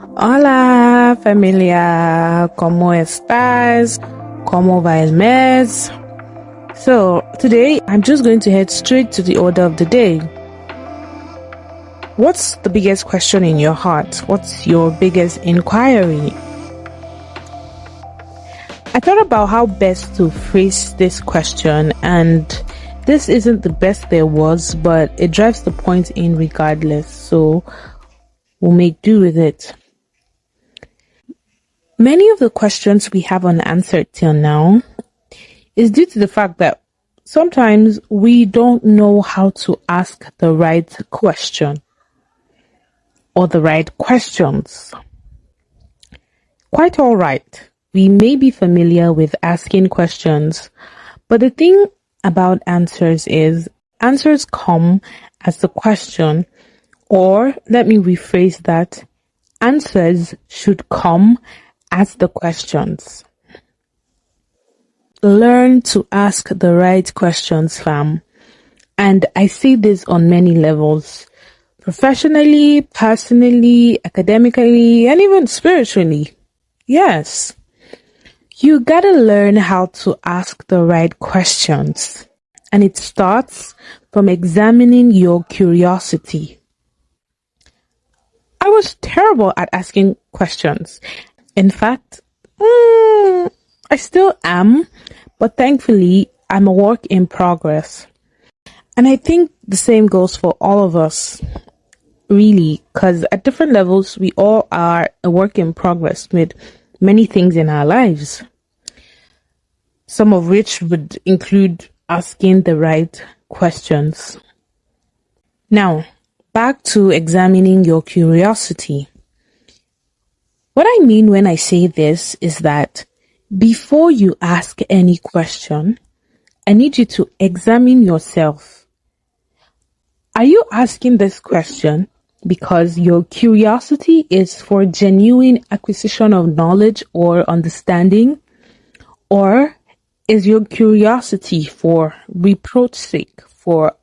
Hola familia, ¿cómo estás? ¿Cómo va el mes? So today I'm just going to head straight to the order of the day. What's the biggest question in your heart? What's your biggest inquiry? I thought about how best to phrase this question, and this isn't the best there was, but it drives the point in regardless, so we'll make do with it. Many of the questions we have unanswered till now is due to the fact that sometimes we don't know how to ask the right question or the right questions. Quite all right. We may be familiar with asking questions, but the thing about answers is answers come as the question, or let me rephrase that, answers should come as the questions. Learn to ask the right questions, fam. And I say this on many levels. Professionally, personally, academically, and even spiritually. Yes. You gotta learn how to ask the right questions. And it starts from examining your curiosity. I was terrible at asking questions. In fact, I still am, but thankfully, I'm a work in progress. And I think the same goes for all of us, really, because at different levels, we all are a work in progress with many things in our lives. Some of which would include asking the right questions. Now, back to examining your curiosity. What I mean when I say this is that before you ask any question, I need you to examine yourself. Are you asking this question because your curiosity is for genuine acquisition of knowledge or understanding? Or is your curiosity for reproach sake, for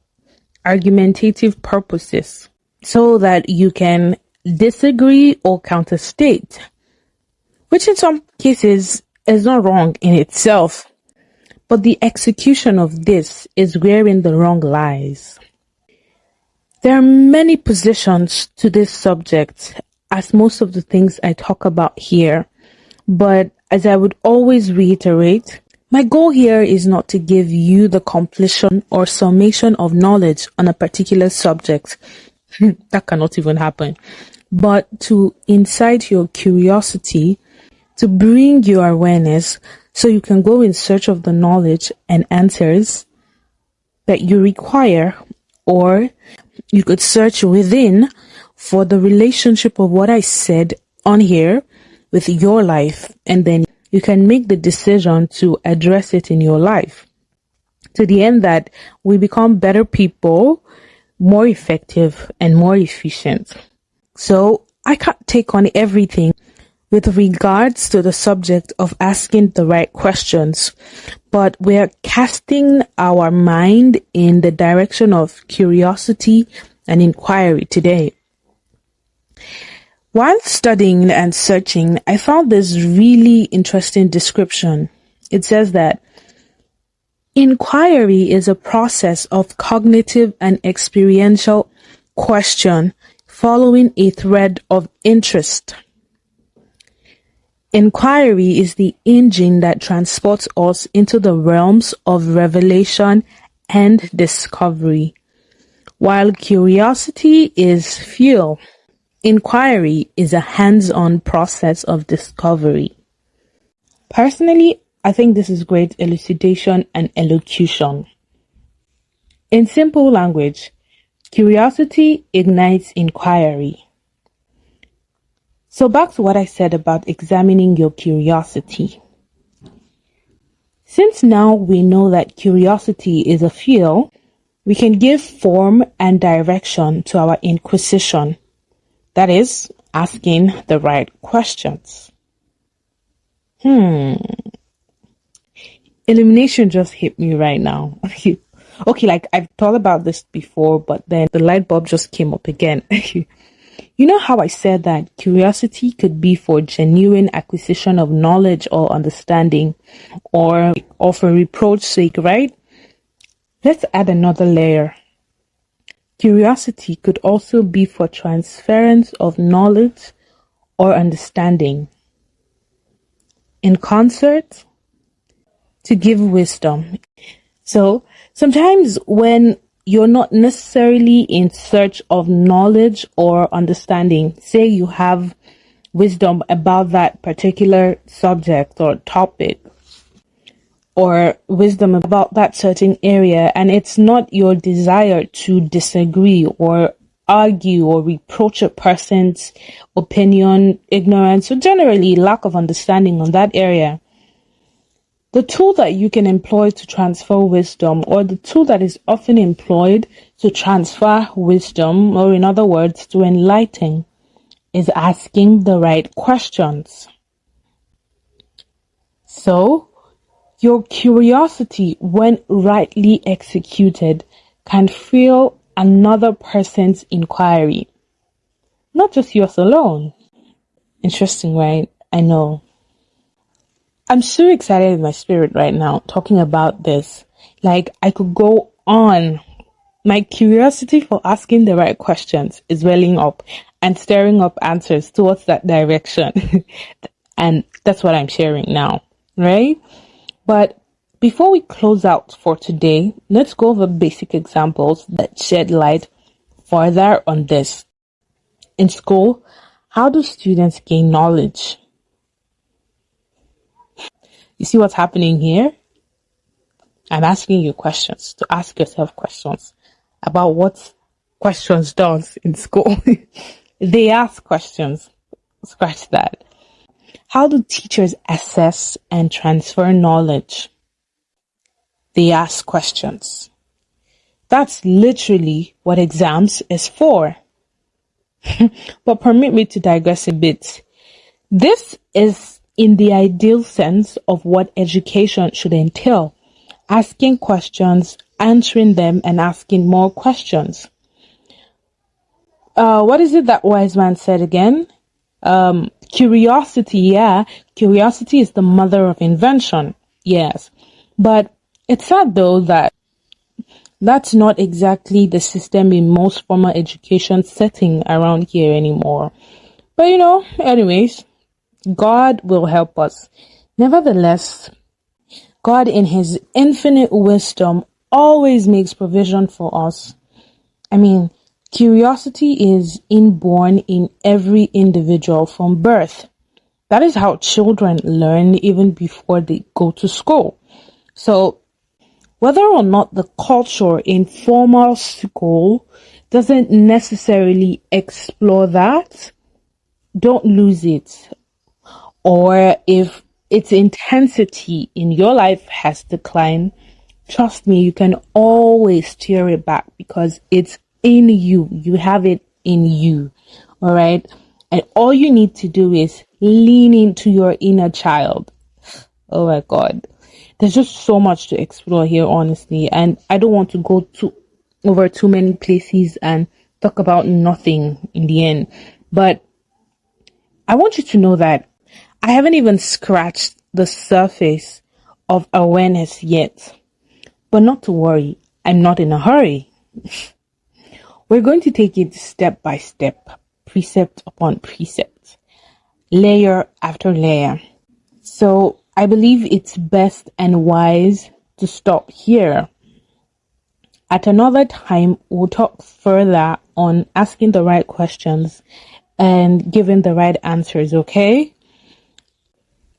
argumentative purposes, so that you can disagree or counterstate? Which in some cases is not wrong in itself, but the execution of this is wherein the wrong lies. There are many positions to this subject, as most of the things I talk about here, but as I would always reiterate, my goal here is not to give you the completion or summation of knowledge on a particular subject. That cannot even happen. But to incite your curiosity, to bring your awareness so you can go in search of the knowledge and answers that you require, or you could search within for the relationship of what I said on here with your life, and then you can make the decision to address it in your life to the end that we become better people, more effective and more efficient. So I can't take on everything with regards to the subject of asking the right questions, but we're casting our mind in the direction of curiosity and inquiry today. While studying and searching, I found this really interesting description. It says that inquiry is a process of cognitive and experiential question following a thread of interest. Inquiry is the engine that transports us into the realms of revelation and discovery, while curiosity is fuel. Inquiry is a hands-on process of discovery. Personally, I think this is great elucidation and elocution. In simple language, curiosity ignites inquiry. So back to what I said about examining your curiosity. Since now we know that curiosity is a fuel, we can give form and direction to our inquisition. That is, asking the right questions. Illumination just hit me right now. Okay, like I've thought about this before, but then the light bulb just came up again. You know how I said that curiosity could be for genuine acquisition of knowledge or understanding, or for reproach's sake, right? Let's add another layer. Curiosity could also be for transference of knowledge or understanding. In concert, to give wisdom. So sometimes when you're not necessarily in search of knowledge or understanding, say you have wisdom about that particular subject or topic, or wisdom about that certain area, and it's not your desire to disagree or argue or reproach a person's opinion, ignorance, or generally lack of understanding on that area. The tool that you can employ to transfer wisdom, or the tool that is often employed to transfer wisdom, or in other words, to enlighten, is asking the right questions. So, your curiosity, when rightly executed, can fuel another person's inquiry, not just yours alone. Interesting, right? I know. I'm so excited in my spirit right now talking about this. Like, I could go on. My curiosity for asking the right questions is welling up and stirring up answers towards that direction. And that's what I'm sharing now, right? But before we close out for today, let's go over basic examples that shed light further on this. In school, how do students gain knowledge? You see what's happening here? I'm asking you questions to ask yourself questions about what questions does in school. They ask questions. Scratch that. How do teachers assess and transfer knowledge? They ask questions. That's literally what exams is for. But permit me to digress a bit. This is in the ideal sense of what education should entail. Asking questions, answering them, and asking more questions. What is it that wise man said again? Curiosity, yeah. Curiosity is the mother of invention, yes. But it's sad though that that's not exactly the system in most formal education setting around here anymore. But anyways, God will help us. Nevertheless, God in his infinite wisdom always makes provision for us. I mean, curiosity is inborn in every individual from birth. That is how children learn even before they go to school. So, whether or not the culture in formal school doesn't necessarily explore that, don't lose it. Or if its intensity in your life has declined, trust me, you can always steer it back because it's in you. You have it in you. All right. And all you need to do is lean into your inner child. Oh my God. There's just so much to explore here, honestly. And I don't want to go over too many places and talk about nothing in the end. But I want you to know that I haven't even scratched the surface of awareness yet. But not to worry, I'm not in a hurry. We're going to take it step by step, precept upon precept, layer after layer. So I believe it's best and wise to stop here. At another time, we'll talk further on asking the right questions and giving the right answers, okay?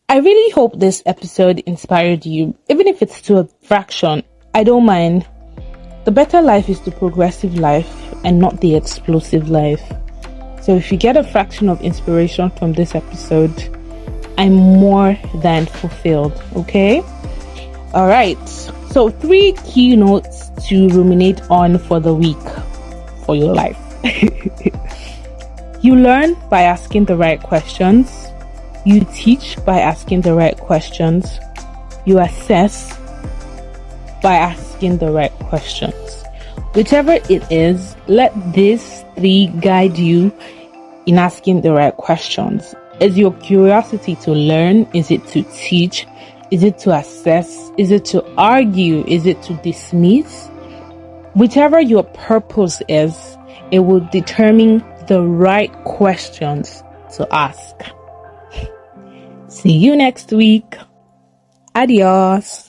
I really hope this episode inspired you, even if it's to a fraction. I don't mind. The better life is the progressive life and not the explosive life. So if you get a fraction of inspiration from this episode, I'm more than fulfilled, okay? All right. So 3 key notes to ruminate on for the week for your life. You learn by asking the right questions. You teach by asking the right questions. You assess by asking the right questions. Whichever it is, let these 3 guide you in asking the right questions. Is your curiosity to learn? Is it to teach? Is it to assess? Is it to argue? Is it to dismiss? Whichever your purpose is, it will determine the right questions to ask. See you next week. Adios.